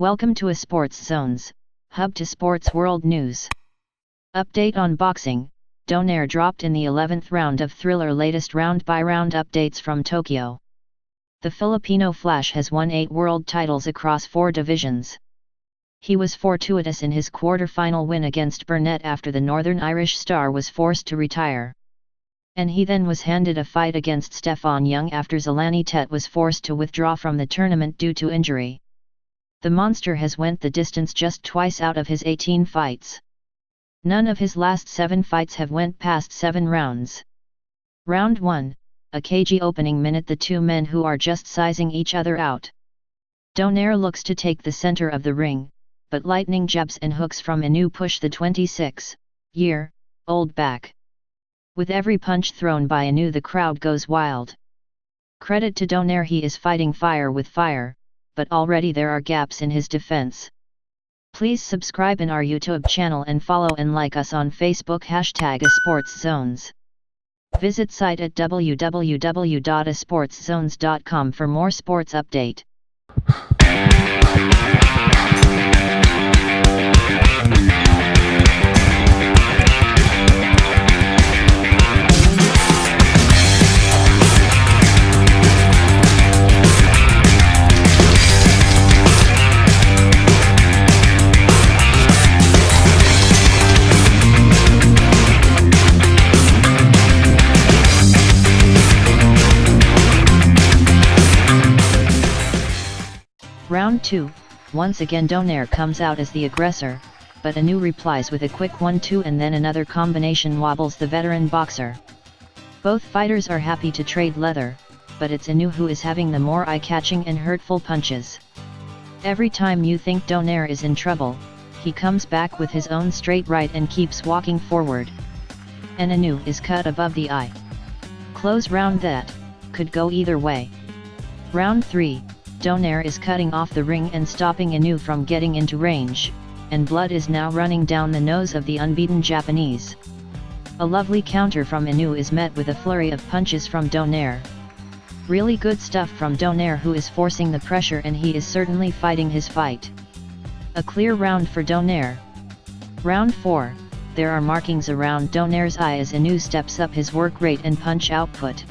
Welcome to ASportsZones, hub to sports world news. Update on boxing, Donaire dropped in the 11th round of Thriller. Latest round-by-round updates from Tokyo. The Filipino Flash has won 8 world titles across 4 divisions. He was fortuitous in his quarter-final win against Burnett after the Northern Irish star was forced to retire. And he then was handed a fight against Stefan Young after Zolani Tet was forced to withdraw from the tournament due to injury. The monster has went the distance just twice out of his 18 fights. None of his last 7 fights have went past 7 rounds. Round 1, a cagey opening minute. The two men who are just sizing each other out. Donaire looks to take the center of the ring, but lightning jabs and hooks from Inoue push the 26-year-old back. With every punch thrown by Inoue, the crowd goes wild. Credit to Donaire, he is fighting fire with fire, but already there are gaps in his defense. Please subscribe in our YouTube channel and follow and like us on Facebook #ASportsZones. Visit site at www.asportszones.com for more sports update. Round 2, once again Donaire comes out as the aggressor, but Inoue replies with a quick 1-2 and then another combination wobbles the veteran boxer. Both fighters are happy to trade leather, but it's Inoue who is having the more eye-catching and hurtful punches. Every time you think Donaire is in trouble, he comes back with his own straight right and keeps walking forward. And Inoue is cut above the eye. Close round that could go either way. Round 3. Donaire is cutting off the ring and stopping Inoue from getting into range, and blood is now running down the nose of the unbeaten Japanese. A lovely counter from Inoue is met with a flurry of punches from Donaire. Really good stuff from Donaire, who is forcing the pressure, and he is certainly fighting his fight. A clear round for Donaire. Round 4, there are markings around Donaire's eye as Inoue steps up his work rate and punch output.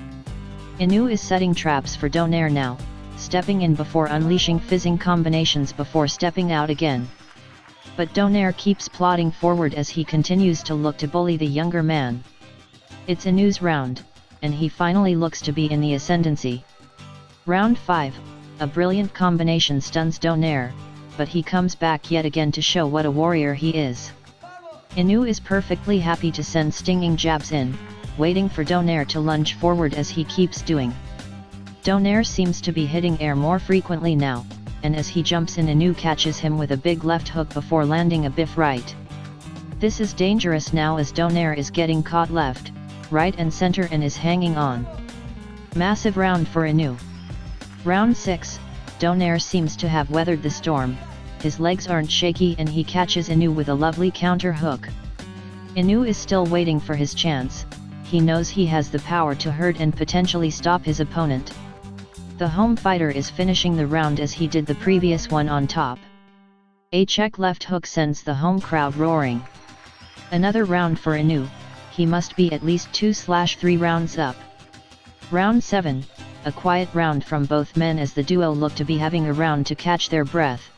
Inoue is setting traps for Donaire now, stepping in before unleashing fizzing combinations before stepping out again. But Donaire keeps plodding forward as he continues to look to bully the younger man. It's Inoue's round, and he finally looks to be in the ascendancy. Round 5, a brilliant combination stuns Donaire, but he comes back yet again to show what a warrior he is. Inoue is perfectly happy to send stinging jabs in, waiting for Donaire to lunge forward as he keeps doing. Donaire seems to be hitting air more frequently now, and as he jumps in, Inoue catches him with a big left hook before landing a biff right. This is dangerous now as Donaire is getting caught left, right and center and is hanging on. Massive round for Inoue. Round 6, Donaire seems to have weathered the storm, his legs aren't shaky and he catches Inoue with a lovely counter hook. Inoue is still waiting for his chance. He knows he has the power to hurt and potentially stop his opponent. The home fighter is finishing the round as he did the previous one on top. A check left hook sends the home crowd roaring. Another round for Inoue, he must be at least 2/3 rounds up. Round 7, a quiet round from both men as the duo look to be having a round to catch their breath.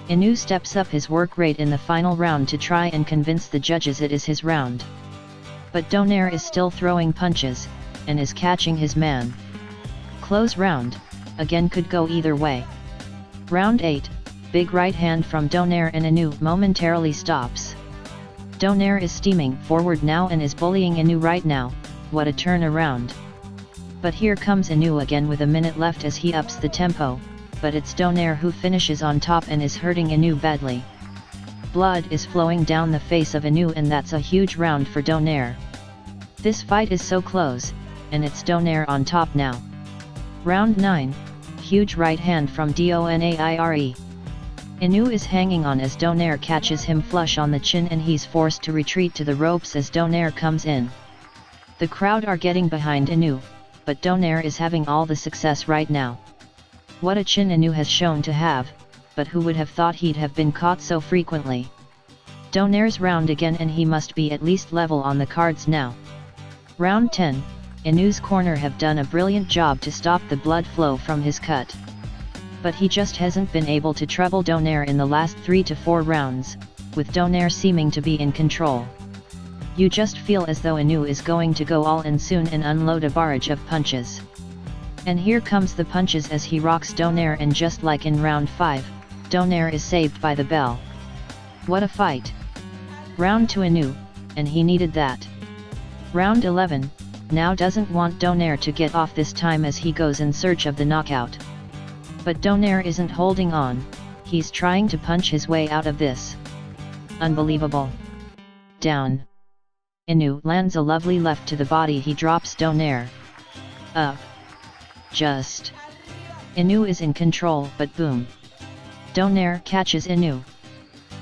Inoue steps up his work rate in the final round to try and convince the judges it is his round. But Donaire is still throwing punches, and is catching his man. Close round, again could go either way. Round 8, big right hand from Donaire and Inoue momentarily stops. Donaire is steaming forward now and is bullying Inoue right now. What a turnaround. But here comes Inoue again with a minute left as he ups the tempo, but it's Donaire who finishes on top and is hurting Inoue badly. Blood is flowing down the face of Inoue, and that's a huge round for Donaire. This fight is so close, and it's Donaire on top now. Round 9, huge right hand from Donaire. Inoue is hanging on as Donaire catches him flush on the chin and he's forced to retreat to the ropes as Donaire comes in. The crowd are getting behind Inoue, but Donaire is having all the success right now. What a chin Inoue has shown to have, but who would have thought he'd have been caught so frequently. Donaire's round again, and he must be at least level on the cards now. Round 10, Inoue's corner have done a brilliant job to stop the blood flow from his cut. But he just hasn't been able to trouble Donaire in the last 3 to 4 rounds, with Donaire seeming to be in control. You just feel as though Inoue is going to go all in soon and unload a barrage of punches. And here comes the punches as he rocks Donaire, and just like in round 5, Donaire is saved by the bell. What a fight! Round to Inoue, and he needed that. Round 11, now doesn't want Donaire to get off this time as he goes in search of the knockout. But Donaire isn't holding on, he's trying to punch his way out of this. Unbelievable. Down. Inoue lands a lovely left to the body, he drops Donaire. Up. Just. Inoue is in control, but boom. Donaire catches Inoue.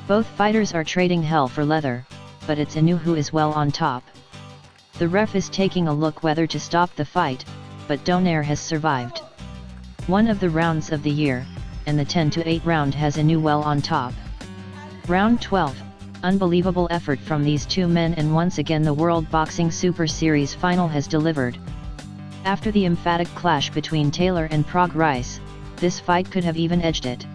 Both fighters are trading hell for leather, but it's Inoue who is well on top. The ref is taking a look whether to stop the fight, but Donaire has survived. One of the rounds of the year, and the 10-8 round has Inoue well on top. Round 12, unbelievable effort from these two men, and once again the World Boxing Super Series final has delivered. After the emphatic clash between Taylor and Prague Rice, this fight could have even edged it.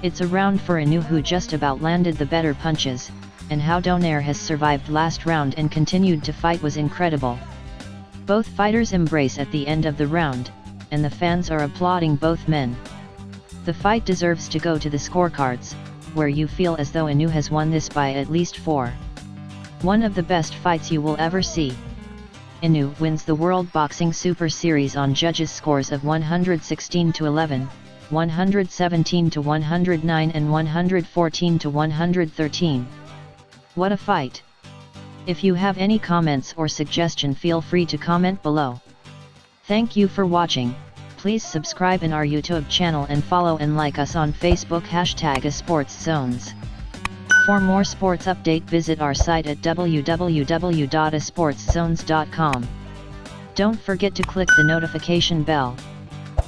It's a round for Inoue, who just about landed the better punches, and how Donaire has survived last round and continued to fight was incredible. Both fighters embrace at the end of the round, and the fans are applauding both men. The fight deserves to go to the scorecards, where you feel as though Inoue has won this by at least 4. One of the best fights you will ever see. Inoue wins the World Boxing Super Series on judges' scores of 116-11, 117-109 and 114-113. What a fight! If you have any comments or suggestion, feel free to comment below. Thank you for watching. Please subscribe in our YouTube channel and follow and like us on Facebook #ASportsZones. For more sports update, visit our site at www.asportszones.com. Don't forget to click the notification bell.